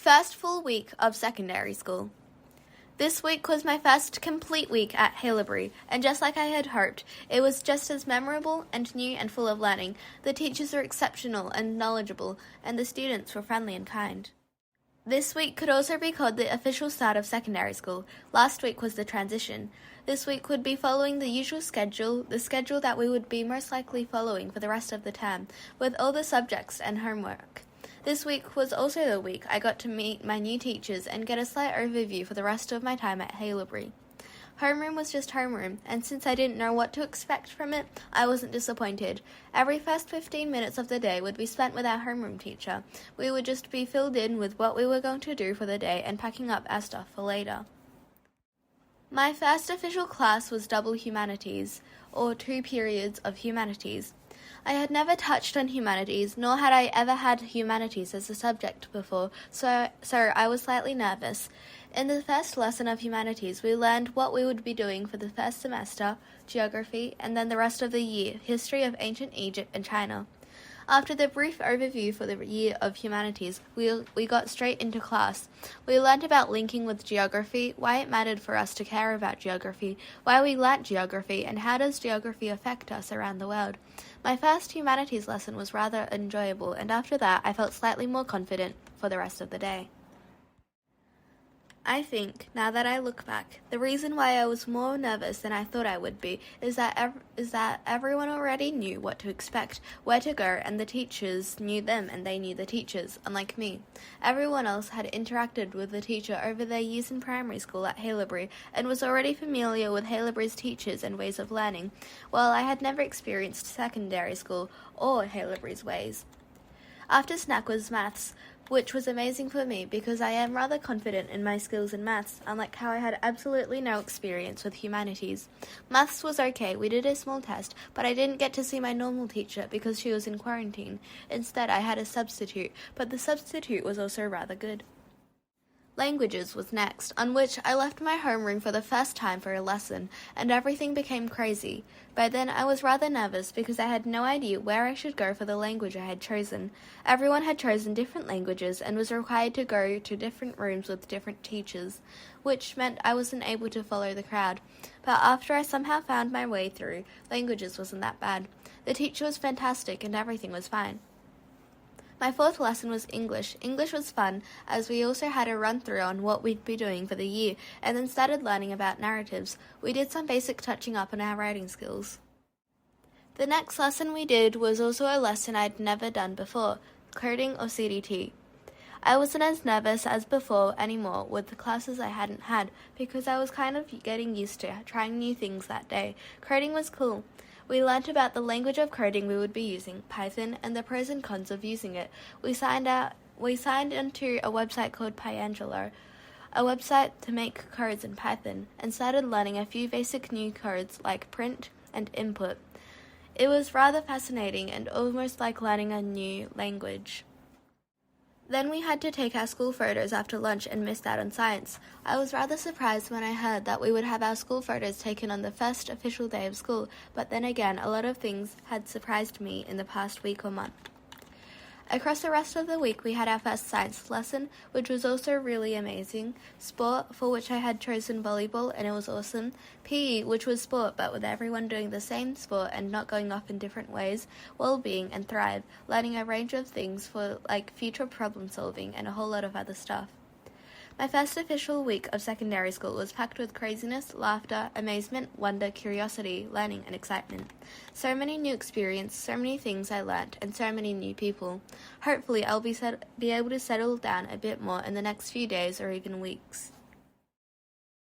First full week of secondary school. This week was my first complete week at Haileybury, and just like I had hoped, it was just as memorable and new and full of learning. The teachers were exceptional and knowledgeable, and the students were friendly and kind. This week could also be called the official start of secondary school. Last week was the transition. This week would be following the usual schedule, the schedule that we would be most likely following for the rest of the term, with all the subjects and homework. This week was also the week I got to meet my new teachers and get a slight overview for the rest of my time at Haileybury. Homeroom was just homeroom, and since I didn't know what to expect from it, I wasn't disappointed. Every first 15 minutes of the day would be spent with our homeroom teacher. We would just be filled in with what we were going to do for the day and packing up our stuff for later. My first official class was double humanities, or 2 periods of humanities. I had never touched on humanities, nor had I ever had humanities as a subject before, so I was slightly nervous. In the first lesson of humanities, we learned what we would be doing for the first semester, geography, and then the rest of the year, history of ancient Egypt and China. After the brief overview for the year of humanities, we got straight into class. We learned about linking with geography, why it mattered for us to care about geography, why we learnt geography, and how does geography affect us around the world. My first humanities lesson was rather enjoyable, and after that I felt slightly more confident for the rest of the day. I think, now that I look back, the reason why I was more nervous than I thought I would be is that everyone already knew what to expect, where to go, and the teachers knew them and they knew the teachers, unlike me. Everyone else had interacted with the teacher over their years in primary school at Haileybury and was already familiar with Haileybury's teachers and ways of learning, while I had never experienced secondary school or Haileybury's ways. After snack was maths, which was amazing for me because I am rather confident in my skills in maths, unlike how I had absolutely no experience with humanities. Maths was okay, we did a small test, but I didn't get to see my normal teacher because she was in quarantine. Instead, I had a substitute, but the substitute was also rather good. Languages was next, on which I left my homeroom for the first time for a lesson, and everything became crazy. By then I was rather nervous because I had no idea where I should go for the language I had chosen. Everyone had chosen different languages and was required to go to different rooms with different teachers, which meant I wasn't able to follow the crowd. But after I somehow found my way through, languages wasn't that bad. The teacher was fantastic and everything was fine. My fourth lesson was English. English was fun, as we also had a run-through on what we'd be doing for the year, and then started learning about narratives. We did some basic touching up on our writing skills. The next lesson we did was also a lesson I'd never done before, coding or CDT. I wasn't as nervous as before anymore with the classes I hadn't had, because I was kind of getting used to trying new things that day. Coding was cool. We learnt about the language of coding we would be using, Python, and the pros and cons of using it. We signed into a website called Pyangelo, a website to make codes in Python, and started learning a few basic new codes like print and input. It was rather fascinating and almost like learning a new language. Then we had to take our school photos after lunch and missed out on science. I was rather surprised when I heard that we would have our school photos taken on the first official day of school, but then again, a lot of things had surprised me in the past week or month. Across the rest of the week, we had our first science lesson, which was also really amazing. Sport, for which I had chosen volleyball, and it was awesome. PE, which was sport, but with everyone doing the same sport and not going off in different ways. Well-being and Thrive, learning a range of things for future problem solving and a whole lot of other stuff. My first official week of secondary school was packed with craziness, laughter, amazement, wonder, curiosity, learning, and excitement. So many new experiences, so many things I learnt, and so many new people. Hopefully I'll be able to settle down a bit more in the next few days or even weeks.